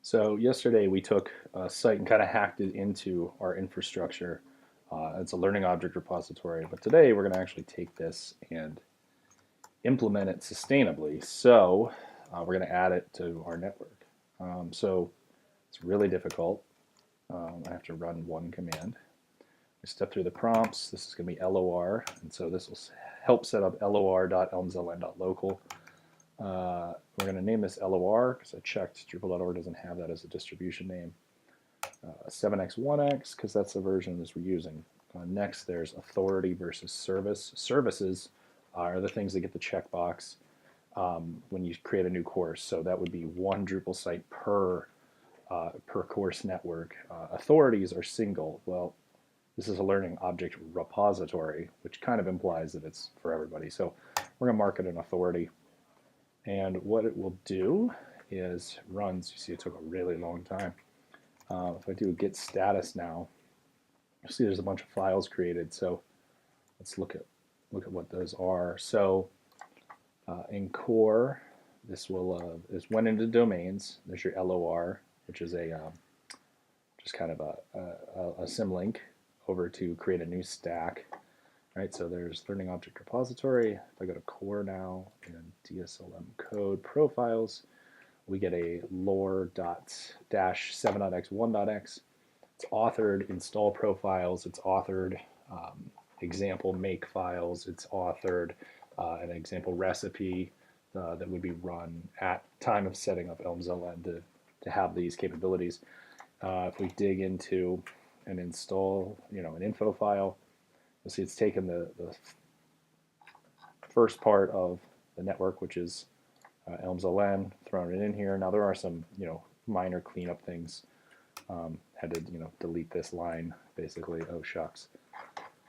So yesterday we took a site and kind of hacked it into our infrastructure. It's a learning object repository, but today we're going to actually take this and implement it sustainably. So we're going to add it to our network. So it's really difficult. I have to run one command. We step through the prompts. This is going to be LOR, and so this will help set up lor.elmsln.local. We're going to name this LOR because I checked drupal.org doesn't have that as a distribution name. 7x1x because that's the version this we're using. Next, there's authority versus service. Services are the things that get the checkbox when you create a new course. So that would be one Drupal site per course network. Authorities are single. Well, this is a learning object repository, which kind of implies that it's for everybody. So we're going to mark it an authority. And what it will do is runs. You see it took a really long time. If I do a git status now, you'll see there's a bunch of files created. So let's look at what those are. So in core, this went into domains. There's your LOR, which is a just kind of a symlink over to create a new stack. Right, so there's learning object repository. If I go to core now and DSLM code profiles, we get a lor.-7.x1.x. It's authored install profiles. It's authored example make files. It's authored an example recipe that would be run at time of setting up ELMSLN to have these capabilities. If we dig into an install, an info file, you'll see it's taken the first part of the network, which is ELMSLN, thrown it in here. Now there are some minor cleanup things. Had to delete this line basically. Oh shucks.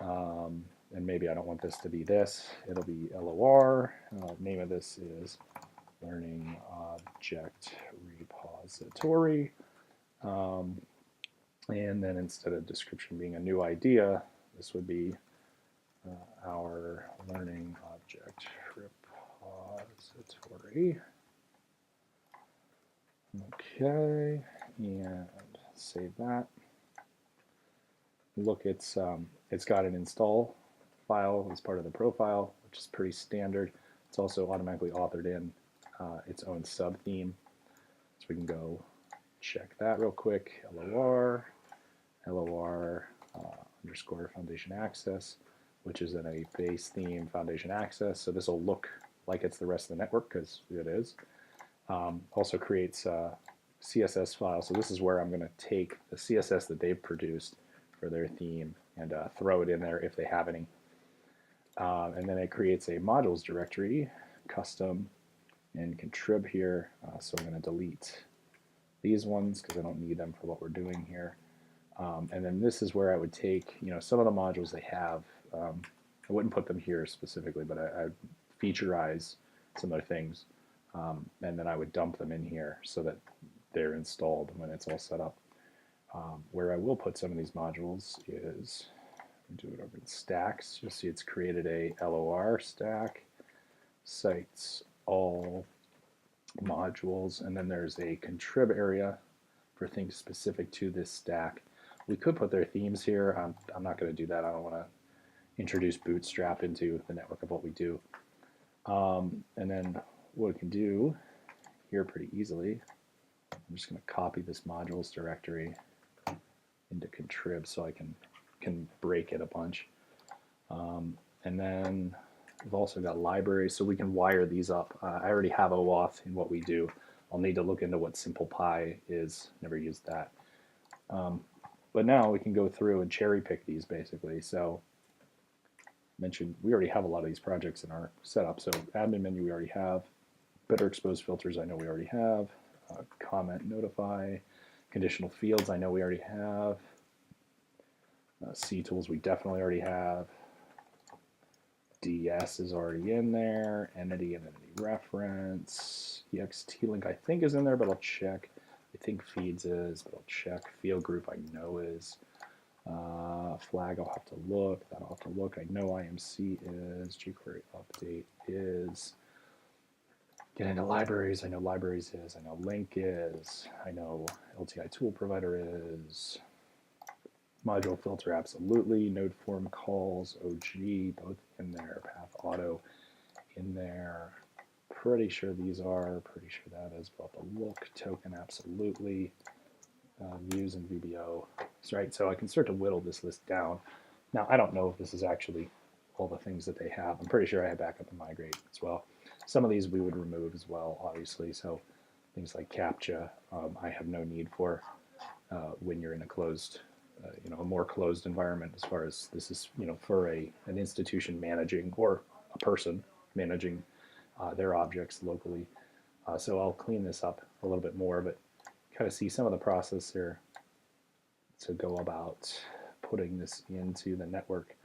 And maybe I don't want this to be this. It'll be LOR. Name of this is Learning Object Repository. And then instead of description being a new idea, this would be our learning object repository. Okay, and save that. Look, it's got an install file as part of the profile, which is pretty standard. It's also automatically authored in its own sub theme, so we can go check that real quick. LOR underscore foundation access, which is in a base theme foundation access. So this will look like it's the rest of the network because it is. Also creates a CSS file. So this is where I'm going to take the CSS that they've produced for their theme and throw it in there if they have any. And then it creates a modules directory, custom, and contrib here. So I'm going to delete these ones because I don't need them for what we're doing here. And then this is where I would take, some of the modules they have. I wouldn't put them here specifically, but I'd featureize some other things. And then I would dump them in here so that they're installed when it's all set up. Where I will put some of these modules is, do it over in stacks. You'll see it's created a LOR stack, cites all modules, and then there's a contrib area for things specific to this stack. We could put their themes here. I'm not going to do that. I don't want to introduce Bootstrap into the network of what we do. And then what we can do here pretty easily, I'm just going to copy this modules directory into contrib so I can break it a bunch. And then we've also got libraries, so we can wire these up. I already have OAuth in what we do. I'll need to look into what SimplePy is. Never used that. But now we can go through and cherry pick these basically. So mentioned we already have a lot of these projects in our setup. So admin menu we already have. Better expose filters I know we already have. Comment notify. Conditional fields I know we already have. CTools we definitely already have. DS is already in there. Entity and entity reference. EXT link I think is in there, but I'll check. I think feeds is, but I'll check. Field group I know is. Flag I'll have to look. That I'll have to look. I know IMC is. jQuery update is. get into libraries. I know libraries is. I know link is. I know LTI tool provider is. Module filter, absolutely. Node form calls, OG, both in there. Path auto in there. Pretty sure these are. Pretty sure that is. But the look token, absolutely. Views and VBO. Right, so I can start to whittle this list down. Now, I don't know if this is actually all the things that they have. I'm pretty sure I have backup and migrate as well. Some of these we would remove as well, obviously. So things like CAPTCHA, I have no need for when you're in a closed, a more closed environment. As far as this is, for an institution managing or a person managing their objects locally. So I'll clean this up a little bit more, but kind of see some of the process here to go about putting this into the network.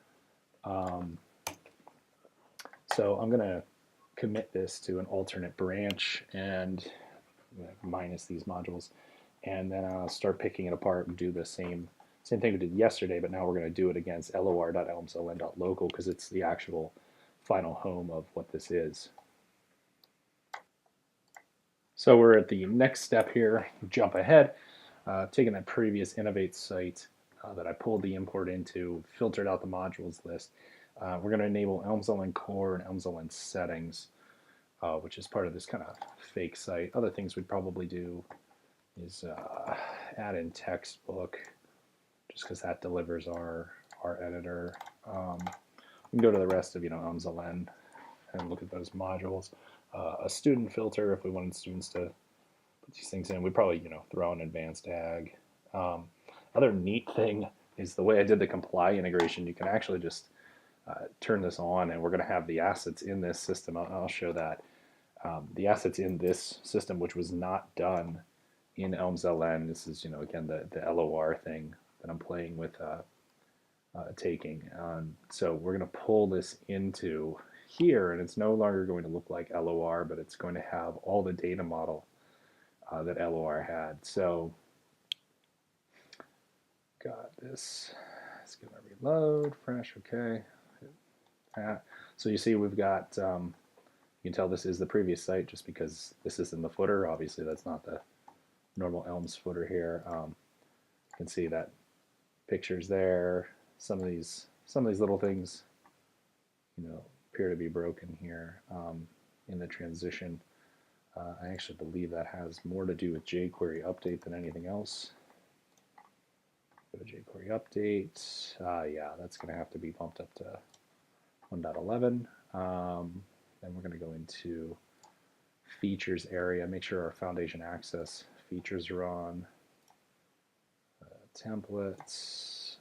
So I'm going to commit this to an alternate branch and minus these modules, and then I'll start picking it apart and do the same thing we did yesterday, but now we're going to do it against lor.elmsln.local because it's the actual final home of what this is. So we're at the next step here, jump ahead, taking that previous Innovate site that I pulled the import into, filtered out the modules list. We're going to enable ELMSLN core and ELMSLN settings, which is part of this kind of fake site. Other things we'd probably do is add in textbook, just because that delivers our editor. We can go to the rest of ELMSLN and look at those modules. A student filter if we wanted students to put these things in. We'd probably throw an advanced ag. Other neat thing is the way I did the comply integration. You can actually just turn this on, and we're going to have the assets in this system. I'll show that. The assets in this system, which was not done in ELMSLN. This is, again, the LOR thing that I'm playing with taking. So we're going to pull this into here, and it's no longer going to look like LOR, but it's going to have all the data model that LOR had. So got this. It's going to reload. Fresh, okay. So you see we've got, you can tell this is the previous site just because this is in the footer. Obviously that's not the normal Elms footer here. You can see that pictures there. Some of these little things, appear to be broken here in the transition. I actually believe that has more to do with jQuery update than anything else. Go to jQuery update. Yeah, that's going to have to be bumped up to 1.11. Then we're going to go into features area, make sure our foundation access features are on. Templates,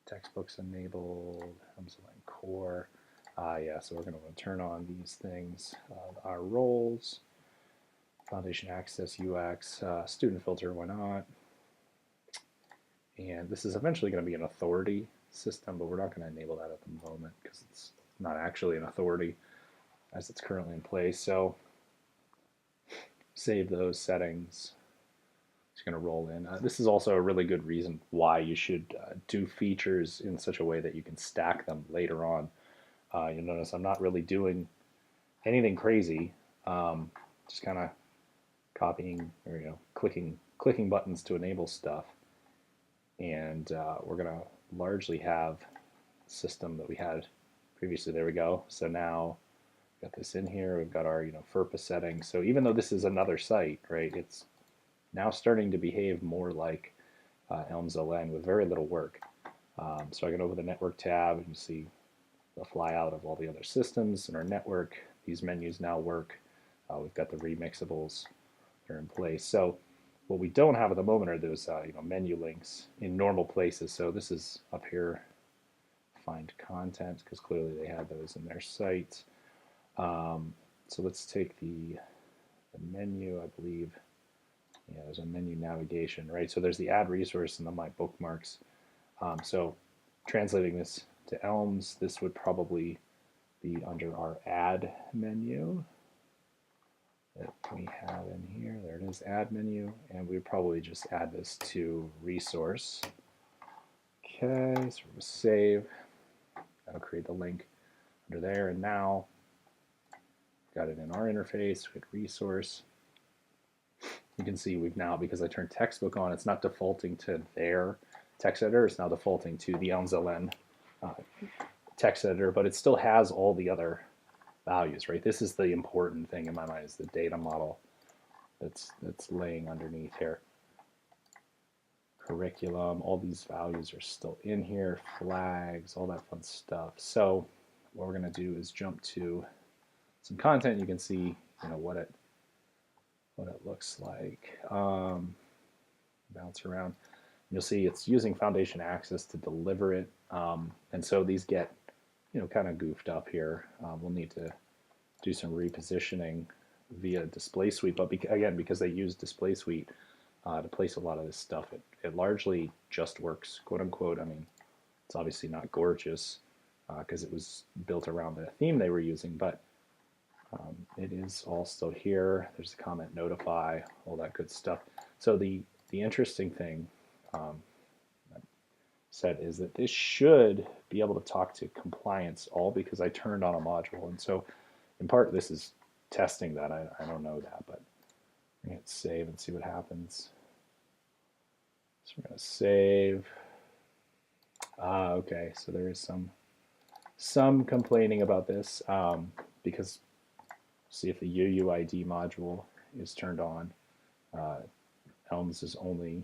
textbooks enabled, ELMSLN core. Yeah, so we're going to turn on these things. Our roles, foundation access, UX, student filter, why not? And this is eventually going to be an authority system, but we're not going to enable that at the moment because it's not actually an authority as it's currently in place. So save those settings. It's going to roll in. This is also a really good reason why you should do features in such a way that you can stack them later on. You'll notice I'm not really doing anything crazy, just kind of copying or clicking buttons to enable stuff. And we're going to largely have the system that we had previously. There we go. So now we've got this in here. We've got our FERPA settings. So even though this is another site, right, it's now starting to behave more like ELMSLN with very little work. So I can open the network tab and you see the flyout of all the other systems in our network. These menus now work. We've got the remixables that are in place. So what we don't have at the moment are those menu links in normal places. So this is up here, find content, because clearly they had those in their site. So let's take the menu, I believe. Yeah, there's a menu navigation, right? So there's the add resource and the my bookmarks. So translating this to Elms, this would probably be under our add menu that we have in here. There it is, add menu, and we would probably just add this to resource. Okay, so we'll save. That'll create the link under there, and now got it in our interface. We hit resource. You can see we've now, because I turned textbook on, it's not defaulting to their text editor. It's now defaulting to the ELMSLN text editor, but it still has all the other values, right? This is the important thing in my mind, is the data model that's laying underneath here. Curriculum, all these values are still in here, flags, all that fun stuff. So what we're going to do is jump to some content. You can see, what it looks like. Bounce around. You'll see it's using Foundation Access to deliver it, and so these get, kind of goofed up here. We'll need to do some repositioning via Display Suite, but again, because they use Display Suite to place a lot of this stuff, it largely just works, quote unquote. I mean, it's obviously not gorgeous because it was built around the theme they were using, but it is all still here. There's a comment notify, all that good stuff. So the interesting thing said is that this should be able to talk to compliance all because I turned on a module. And so in part this is testing that. I don't know that, but I'm going to hit save and see what happens. So we're going to save. Okay, so there is some complaining about this because see if the UUID module is turned on. ELMS is only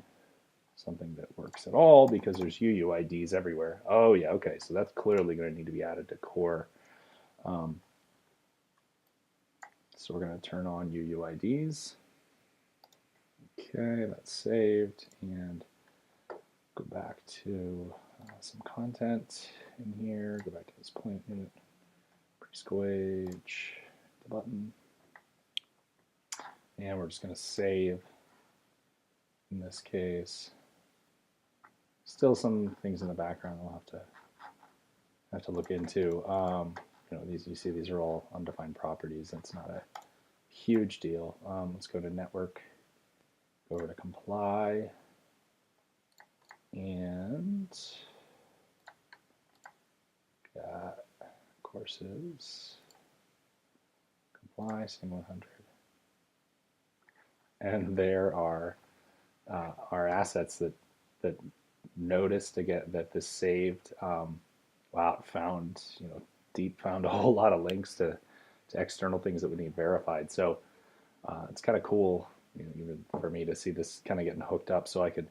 something that works at all because there's UUIDs everywhere. Oh yeah, okay, so that's clearly going to need to be added to core. So we're going to turn on UUIDs. Okay, that's saved, and go back to some content in here. Go back to this point unit, preschool age, the button, and we're just going to save. In this case, still some things in the background I'll have to look into. These you see these are all undefined properties. That's not a huge deal. Let's go to network, go over to comply, and got courses, comply, same 100. And there are our assets that noticed to get that this saved. Wow, found found a whole lot of links to external things that would need verified. So it's kind of cool, even for me to see this kind of getting hooked up. So I could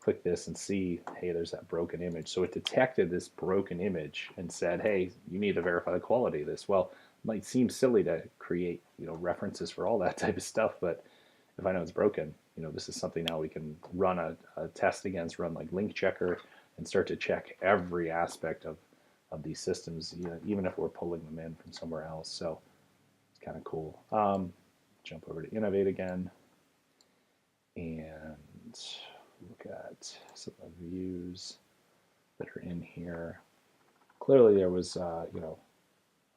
click this and see, hey, there's that broken image. So it detected this broken image and said, hey, you need to verify the quality of this. Well, it might seem silly to create references for all that type of stuff, but if I know it's broken, this is something now we can run a test against, run like link checker, and start to check every aspect of these systems, even if we're pulling them in from somewhere else. So it's kind of cool. Jump over to Innovate again and look at some of the views that are in here. Clearly there was a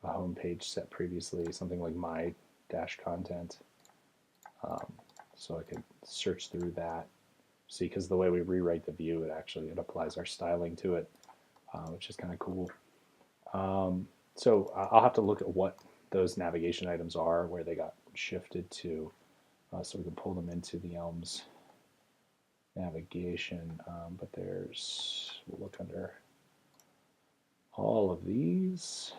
home page set previously, something like my dash content. So I could search through that. See, because the way we rewrite the view, it applies our styling to it, which is kind of cool. So I'll have to look at what those navigation items are, where they got shifted to, so we can pull them into the ELMS navigation. But we'll look under all of these.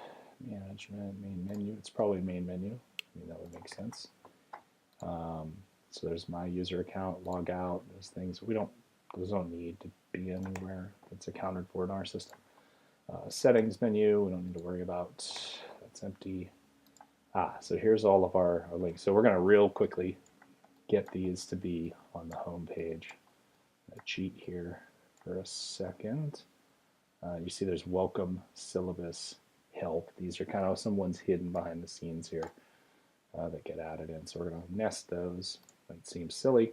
Management, main menu. It's probably main menu. I mean, that would make sense. So there's my user account, log out, those things. Those don't need to be anywhere. It's accounted for in our system. Settings menu, we don't need to worry about. That's empty. So here's all of our links. So we're going to real quickly get these to be on the home page. I'm going to cheat here for a second. You see there's welcome, syllabus, help. These are kind of some ones hidden behind the scenes here that get added in. So we're going to nest those. Might seem silly.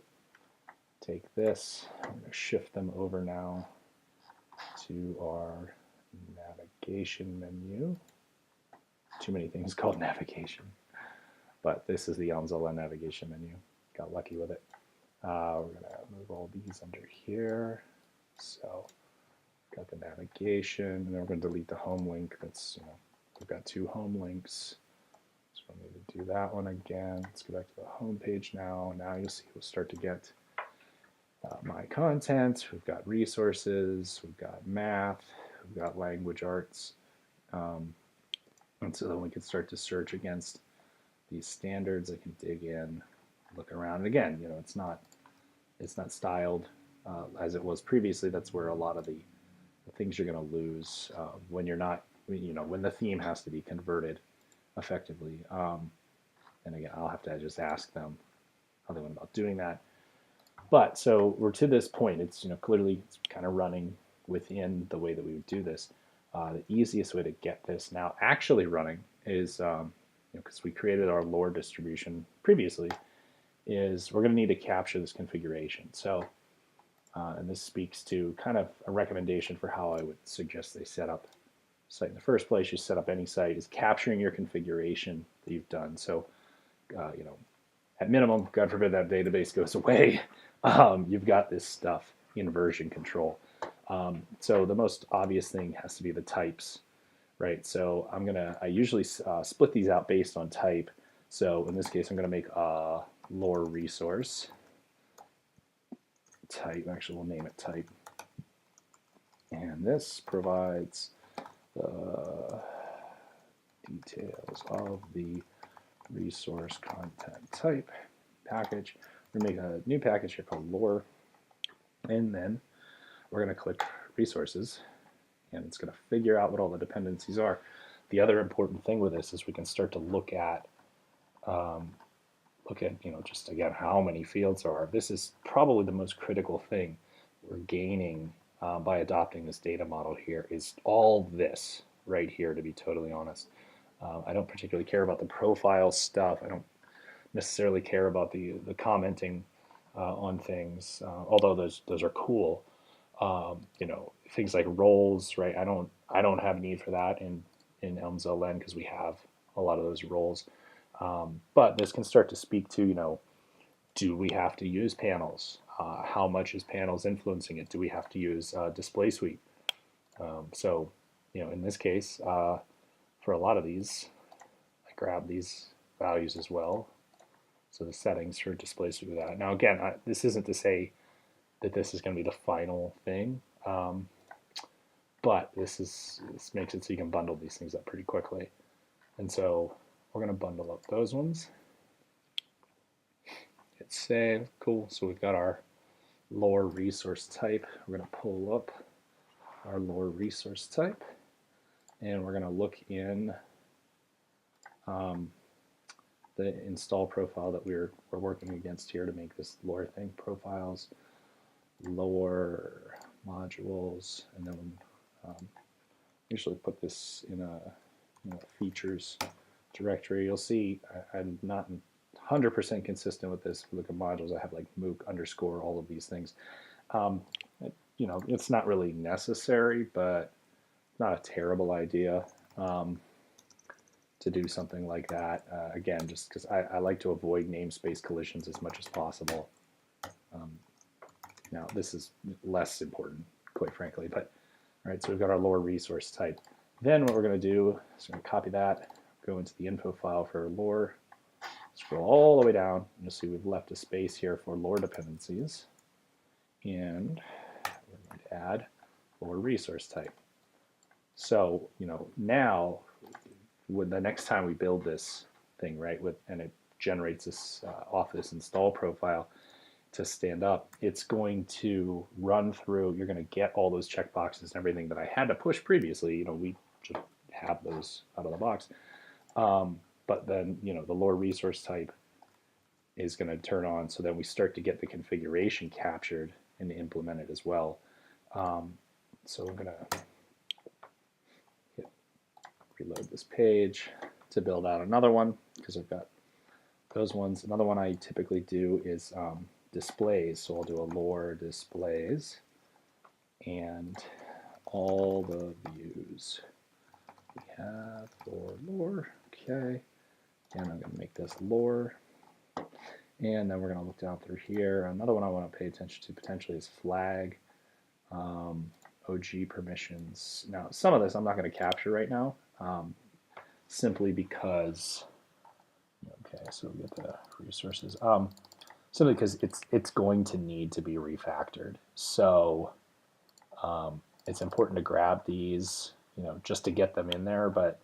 Take this. I'm going to shift them over now to our navigation menu. Too many things called navigation. But this is the ELMSLN navigation menu. Got lucky with it. We're going to move all these under here. So got the navigation, and then we're going to delete the home link. That's, we've got two home links. So don't need to do that one again. Let's go back to the home page now. Now you'll see we'll start to get my content. We've got resources, we've got math, we've got language arts. And so then we can start to search against these standards. I can dig in, look around. And again, you know, it's not styled as it was previously. That's where a lot of the things you're going to lose when you're not, you know, when the theme has to be converted effectively. And again, I'll have to just ask them how they went about doing that. But so we're to this point. It's, you know, clearly it's kind of running within the way that we would do this. The easiest way to get this now actually running is, you know, because we created our LOR distribution previously, is we're going to need to capture this configuration. So, and this speaks to kind of a recommendation for how I would suggest they set up a site in the first place. You set up any site is capturing your configuration that you've done. So, you know, at minimum, God forbid that database goes away, you've got this stuff in version control. So the most obvious thing has to be the types, right? So I usually split these out based on type. So in this case, I'm gonna make a LOR resource type. Actually, we'll name it type. And this provides the details of the resource content type package. We're gonna make a new package here called LOR, and then we're going to click resources, and it's going to figure out what all the dependencies are. The other important thing with this is we can start to look at, you know, just again how many fields there are. This is probably the most critical thing we're gaining by adopting this data model here is all this right here, to be totally honest. I don't particularly care about the profile stuff. I don't necessarily care about the commenting on things, although those are cool. You know, things like roles, right? I don't have need for that in ELMSLN because we have a lot of those roles. But this can start to speak to, you know, do we have to use panels? How much is panels influencing it? Do we have to use display suite? So, you know, in this case, for a lot of these, I grab these values as well. So the settings for display suite with that. Now again, this isn't to say that this is going to be the final thing, but this makes it so you can bundle these things up pretty quickly. And so we're going to bundle up those ones. Hit save. Cool. So we've got our LOR resource type. We're going to pull up our LOR resource type, and we're going to look in the install profile that we're working against here to make this LOR thing. Profiles, LOR modules, and then usually put this in a features directory. You'll see I'm not 100% consistent with this. If you look at modules, I have like MOOC underscore all of these things. You know, it's not really necessary, but not a terrible idea to do something like that. Again, just because I like to avoid namespace collisions as much as possible. Now, this is less important, quite frankly, but all right, so we've got our LOR resource type. Then what we're going to do is we're going to copy that, go into the info file for LOR, scroll all the way down, and you'll see we've left a space here for LOR dependencies, and we're going to add LOR resource type. So, you know, now, when the next time we build this thing, right, and it generates this off this install profile, to stand up, it's going to run through, you're going to get all those checkboxes and everything that I had to push previously. You know, we just have those out of the box. But then, you know, the LOR resource type is going to turn on, so then we start to get the configuration captured and implemented as well. So we're going to reload this page to build out another one, because I've got those ones. Another one I typically do is displays. So I'll do a LOR displays and all the views we have for LOR. Okay, and I'm going to make this LOR, and then we're going to look down through here. Another one I want to pay attention to potentially is flag, OG permissions. Now, some of this I'm not going to capture right now, simply because Okay, so we get the resources. Simply because it's going to need to be refactored. So it's important to grab these, just to get them in there, but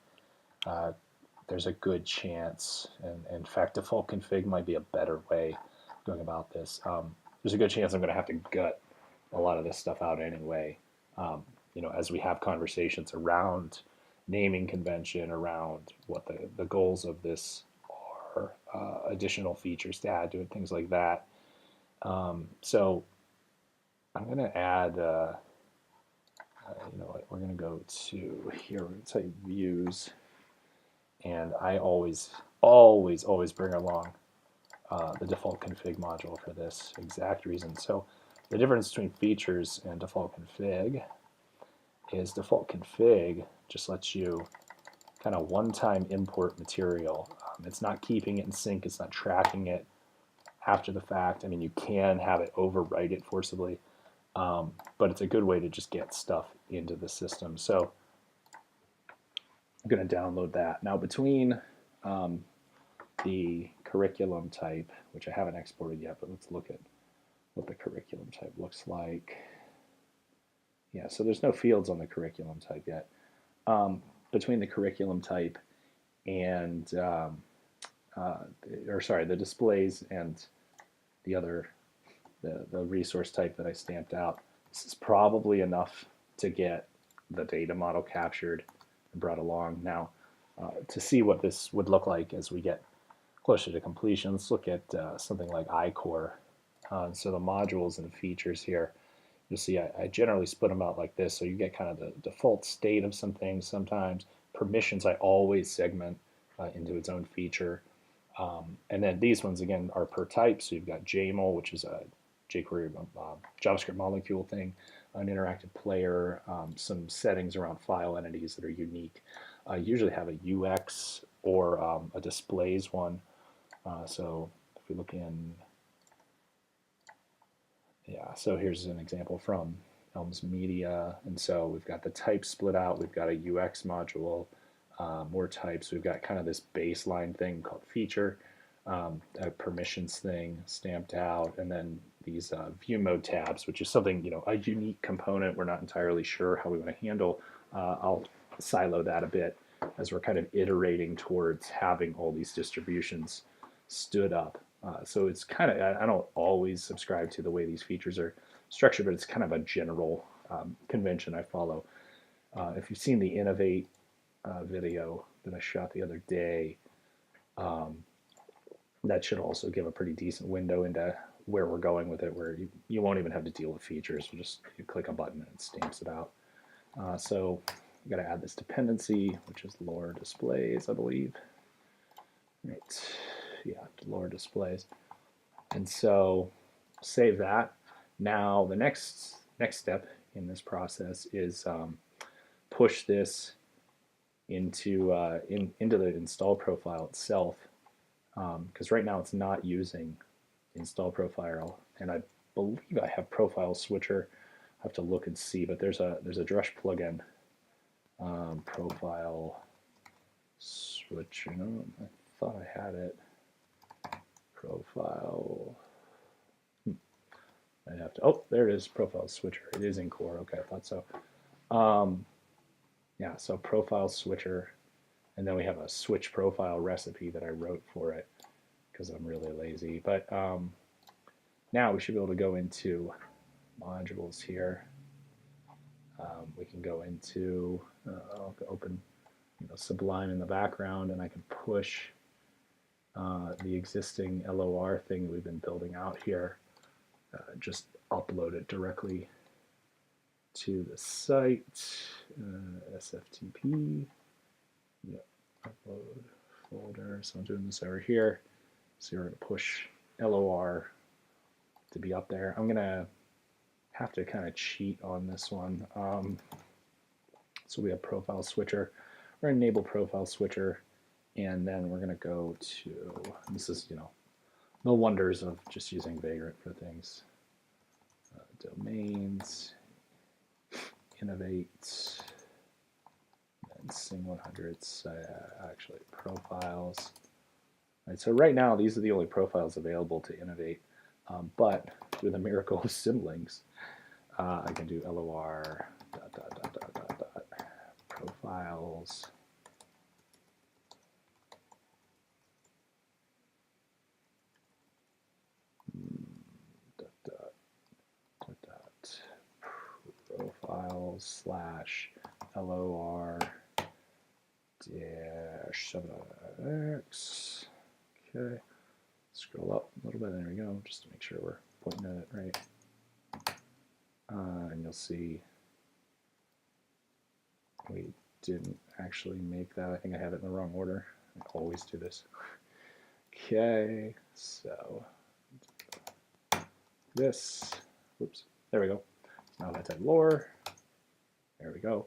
there's a good chance, and in fact, default config might be a better way of going about this. There's a good chance I'm going to have to gut a lot of this stuff out anyway. As we have conversations around naming convention, around what the goals of this are, additional features to add to it, things like that. So I'm going to add, you know what, we're going to go to here, we're going to type views, and I always bring along the default config module for this exact reason. So the difference between features and default config is default config just lets you kind of one-time import material. It's not keeping it in sync, it's not tracking it after the fact. I mean, you can have it overwrite it forcibly, but it's a good way to just get stuff into the system. So I'm going to download that. Now between the curriculum type, which I haven't exported yet, but let's look at what the curriculum type looks like. Yeah, so there's no fields on the curriculum type yet. Between the curriculum type and, the displays and the other, the resource type that I stamped out, this is probably enough to get the data model captured and brought along. Now, to see what this would look like as we get closer to completion, let's look at something like iCore. So the modules and features here, you'll see I generally split them out like this, so you get kind of the default state of some things sometimes. Permissions I always segment into its own feature. And then these ones, again, are per type. So you've got JML, which is a jQuery JavaScript molecule thing, an interactive player, some settings around file entities that are unique. Usually have a UX or a displays one. So if we look in, yeah, so here's an example from Elms Media. And so we've got the type split out. We've got a UX module, more types. We've got kind of this baseline thing called feature, a permissions thing stamped out, and then these view mode tabs, which is something, a unique component we're not entirely sure how we want to handle. I'll silo that a bit as we're kind of iterating towards having all these distributions stood up. So it's kind of, I don't always subscribe to the way these features are structured, but it's kind of a general convention I follow. If you've seen the Innovate video that I shot the other day, that should also give a pretty decent window into where we're going with it, where you won't even have to deal with features. You click a button and it stamps it out. So you got to add this dependency, which is LOR displays, I believe. Right. Yeah, LOR displays. And so save that. Now the next step in this process is push this into into the install profile itself, because right now it's not using install profile, and I believe I have profile switcher. I have to look and see, but there's a Drush plugin, profile switcher. No, I thought I had it. Profile. I'd have to. Oh, there it is. Profile switcher. It is in core. Okay, I thought so. Yeah, so profile switcher, and then we have a switch profile recipe that I wrote for it because I'm really lazy. But now we should be able to go into modules here. We can go into, I'll open Sublime in the background, and I can push the existing LOR thing that we've been building out here. Just upload it directly to the site, SFTP, yep, upload folder. So I'm doing this over here. So we're going to push LOR to be up there. I'm going to have to kind of cheat on this one. So we have profile switcher. We're going to enable profile switcher, and then we're going to go to, this is, the wonders of just using Vagrant for things. Domains, Innovate, and Sing 100s, actually profiles. Right, so right now, these are the only profiles available to innovate, but through the miracle of symlinks, I can do LOR profiles. Profiles slash LOR dash 7x. Okay, scroll up a little bit. There we go, just to make sure we're pointing at it right. And you'll see we didn't actually make that. I think I have it in the wrong order. I always do this. Okay, so this, whoops, there we go. Now that type LOR, there we go.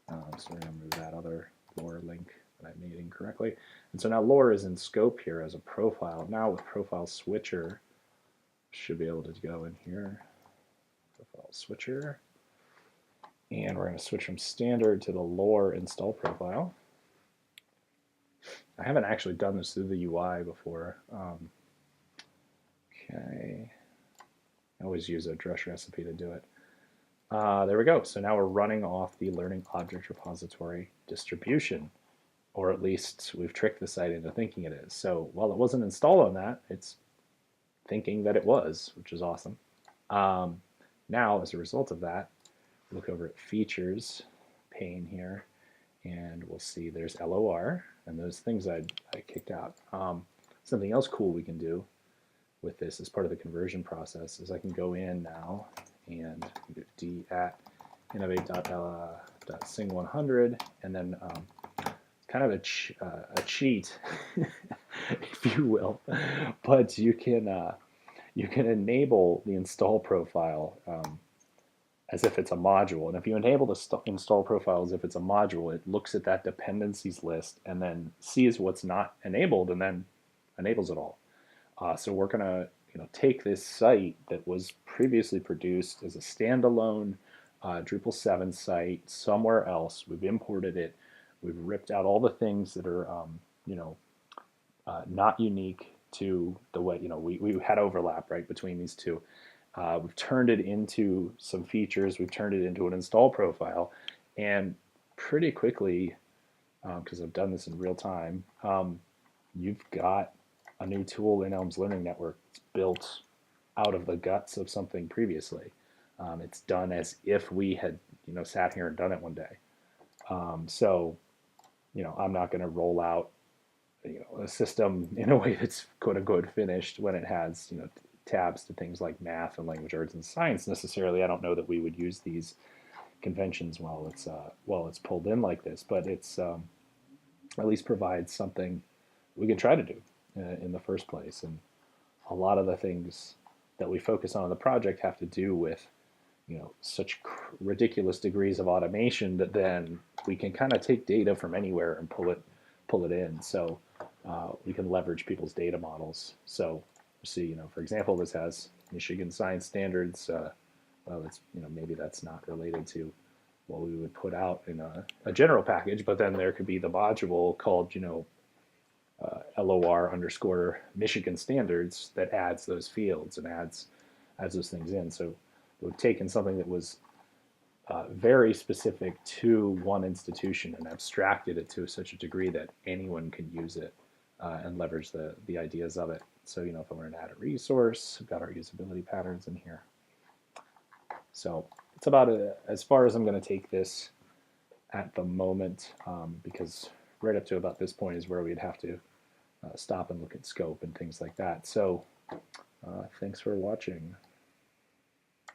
So we're going to move that other LOR link that I made incorrectly. And so now LOR is in scope here as a profile. Now with profile switcher, should be able to go in here. Profile switcher. And we're going to switch from standard to the LOR install profile. I haven't actually done this through the UI before. Okay. I always use a Drush recipe to do it. There we go. So now we're running off the learning object repository distribution, or at least we've tricked the site into thinking it is. So while it wasn't installed on that, it's thinking that it was, which is awesome. Now, as a result of that, look over at features pane here, and we'll see there's LOR and those things I kicked out. Something else cool we can do with this as part of the conversion process is I can go in now and do d at innovate.sing100, and then kind of a cheat, if you will, but you can enable the install profile as if it's a module. And if you enable the install profile as if it's a module, it looks at that dependencies list and then sees what's not enabled and then enables it all. So we're going to take this site that was previously produced as a standalone Drupal 7 site somewhere else. We've imported it. We've ripped out all the things that are not unique to the way we had overlap right between these two. We've turned it into some features. We've turned it into an install profile, and pretty quickly, because I've done this in real time, you've got a new tool in Elms Learning Network. It's built out of the guts of something previously. It's done as if we had sat here and done it one day. So I'm not going to roll out a system in a way that's quote unquote finished when it has tabs to things like math and language arts and science necessarily. I don't know that we would use these conventions while it's pulled in like this, but it's at least provides something we can try to do in the first place. And a lot of the things that we focus on in the project have to do with such ridiculous degrees of automation that then we can kind of take data from anywhere and pull it in. So we can leverage people's data models. So see, for example, this has Michigan Science Standards. Well, it's maybe that's not related to what we would put out in a general package, but then there could be the module called LOR _ Michigan Standards that adds those fields and adds those things in. So we've taken something that was very specific to one institution and abstracted it to such a degree that anyone can use it and leverage the ideas of it. So if I want to add a resource, I've got our usability patterns in here. So it's about as far as I'm going to take this at the moment, because right up to about this point is where we'd have to stop and look at scope and things like that. So thanks for watching.